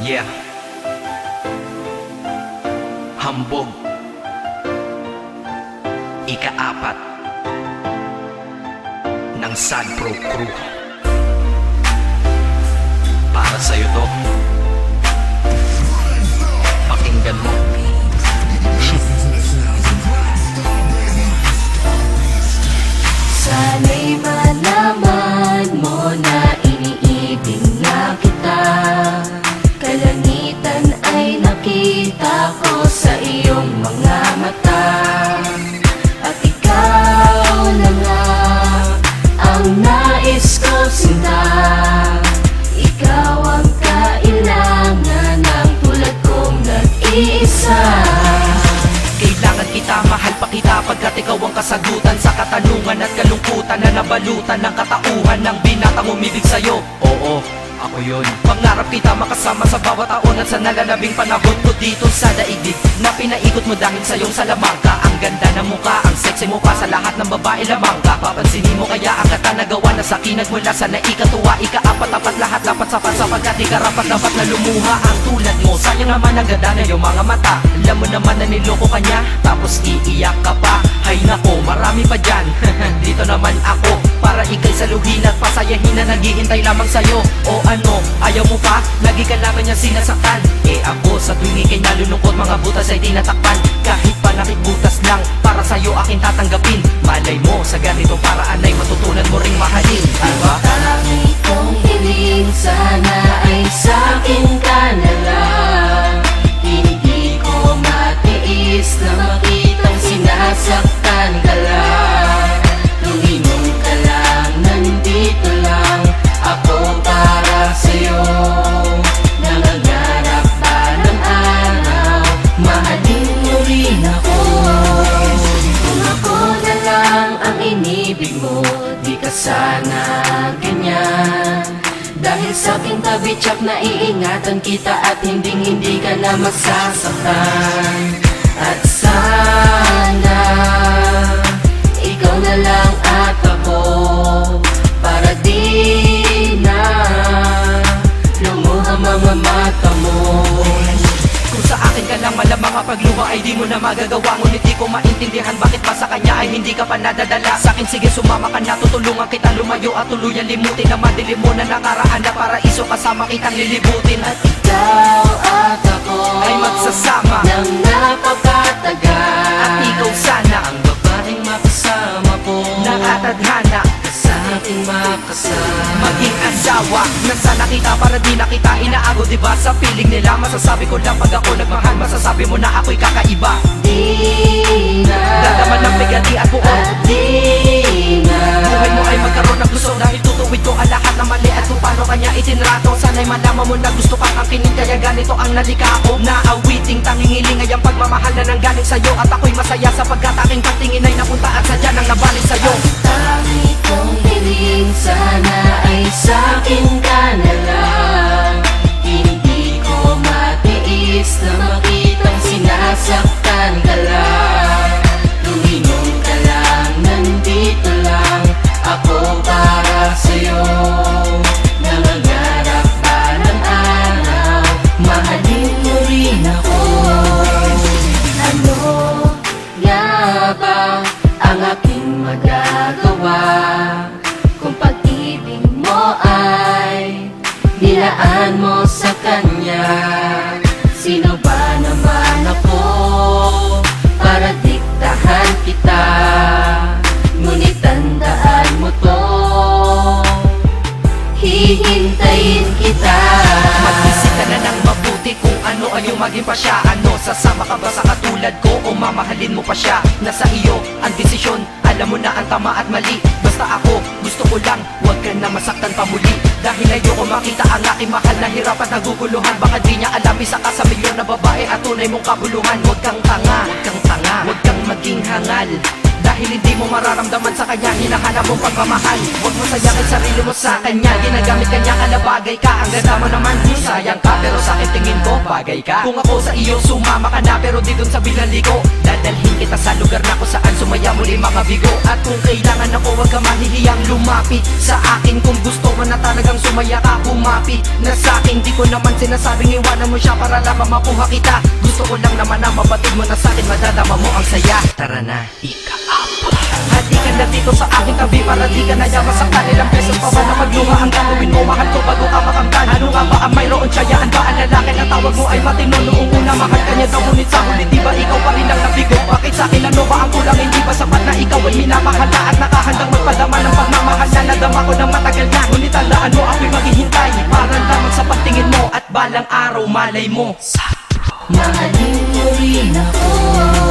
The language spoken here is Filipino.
Yeah. Hambog. Ika-4 ng Sad Pro Crew. Para sa'yo to. Pakinggan mo. Sana'y malaman mo na iniibig na kita. Kalangitan ay nakita ko sa iyong mga mata. At ikaw na nga ang nais ko sinta. Ikaw ang kailangan ng tulad kong nag-iisa. Kailangan kita, mahal pa kita pagkat ikaw ang kasagutan sa katanungan at kalungkutan na nabalutan ng katauhan ng binatang umibig sa'yo. Oo, ako yun. Pangarap kita makasama sa bawat taon at sa nalalabing panahon ko dito sa daigdig na pinaikot mo dahil sa iyong salamangka. Ang ganda ng mukha, ang sexy mo pa sa lahat ng babae lamang ka. Papansinin mo kaya ang katanagawa na sa akin nagmula sa naikatuwa. Ika-4 lahat dapat sapat sapagkat ikarapat dapat na lumuha ang tulad mo. Sayang naman ang ganda na iyong mga mata. Alam mo naman na niloko ka niya, tapos iiyak ka pa. Hay nako, marami pa dyan. Dito naman ako para ikay saluhin at pasayahin na naghihintay lamang sa'yo. O ano, ayaw mo pa? Lagi ka naman niya sinasaktan. Eh ako sa tuwing ikay nalulungkot, mga butas ay tinatakpan. Kahit pa nakikbutas lang, para sa'yo akin tatanggapin. Malay mo, sa ganitong paraan ay matutunan mo ring mahalin, diba? Tangi kong hiling, sana ay sa'kin ka na lang. Hindi ko matiis na makitang sinasaktan ka lang. Lumingon ka lang, nandito lang ako para sa'yo. Nangangarap ba ng araw, mahalin mo rin ako. Kung ako na lang ang inibig mo, di ka sana ganyan. Dahil sa aking tabi tsak na iingatan kita at hindi ka na masasaktan. At sana ikaw na lang at ako, para di na lumuha mga mata mo. Kung sa akin ka lang malamang kapag luha ay di mo na magagawa. Ngunit di ko maintindihan bakit pa sa kanya ay hindi ka pa nadadala. Sa akin sige sumama ka na, tutulungan kita lumayo at tuluyan limutin na madilim mo na nakaraan na paraiso kasama kitang lilibutin. At ikaw at ako ay magsasama ng napakatagal. at ikaw sana ang babaeng makasama ko, nakatadhana sa ating makasama. maging asawa na sana kita para di na kita inaago. Diba sa feeling nila masasabi ko lang pag ako nagmahal, masasabi mo na ako'y kakaiba. Di na Dalaman ng bigati at buo, at di na buhay mo ay magkaroon ng gusto dahil tutuwid ko ang lahat na mali at kung paano kanya itinrato. Sana'y malaman mo na gusto kang angkinin kaya ganito ang nalika ko. Naawiting tangingiling ay ang pagmamahal na nanggaling sa'yo at ako'y masaya sapagkat aking pagtingin ay napunta at sadya nang nabalik sa'yo. tangi kong hiling, sana ay sa'kin ka na lang. Hindi ko matiis na makitang sinasaktan ka lang. Lumingon ka lang, nandito lang ako para sa'yo. Nangangarap ba ng araw, mahalin mo rin ako. Ano nga ba ang aking magagawa kung pag-ibig mo ay nilaan mo sa kanya? Sino ba naman ako para diktahan kita? Ngunit tandaan mo to, hihintayin kita. Mag-isip ka na ng mabuti kung ano ay yung maging pa siya. Ano, sasama ka ba sa katulad ko o mamahalin mo pa siya? Nasa iyo ang desisyon, alam mo na ang tama at mali. Basta ako, gusto ko lang, huwag ka na masaktan pa muli. Dahil ayoko makita ang aking mahal na hirap at naguguluhan. Baka di niya alam isa ka sa milyon na babae at tunay mong kabuluhan. Huwag kang tanga, huwag kang tanga, huwag kang maging hangal. Dahil hindi mo mararamdaman sa kanya hinahanap mong pagmamahal. Huwag mo sayakin sarili mo sa kanya, ginagamit kanya ka na bagay ka. Ang ganda mo naman, sayang ka, pero sa akin tingin ko bagay ka. Kung ako sa iyo sumama ka na, pero di dun sa binali ko, dadalhin kita sa lugar na kung saan sumaya muli mga bigo. At kung kailangan ako, huwag ka mahihiyang lumapit sa akin. Kung gusto mo na talagang sumaya ka, humapit na sa akin. Di ko naman sinasabing iwanan mo siya para lamang makuha kita. Gusto ko lang naman na mabatid mo na sa akin, madadama mo ang saya. Tara na, ika-up. Hati ka na dito sa aking tabi para di ka nayaman sa kanilang beses pa ba na magluha ang gagawin mo. Mahal ko bago ka makamtan. Ano nga ba ang mayroon tsayaan ba ang lalaki na tawag mo ay matino? Noong una mahal ka niya daw, ngunit sa huli di ba ikaw pa rin ang nabigo? Bakit sa akin ano ba ang kulang? Hindi ba sapat na ikaw ay minamahal na at nakahandang magpadama ng pagmamahal na nadama ko ng matagal na? Ngunit tandaan mo ako'y maghihintay para lamang sa pagtingin mo at balang araw malay mo Mahalin mo rin ako.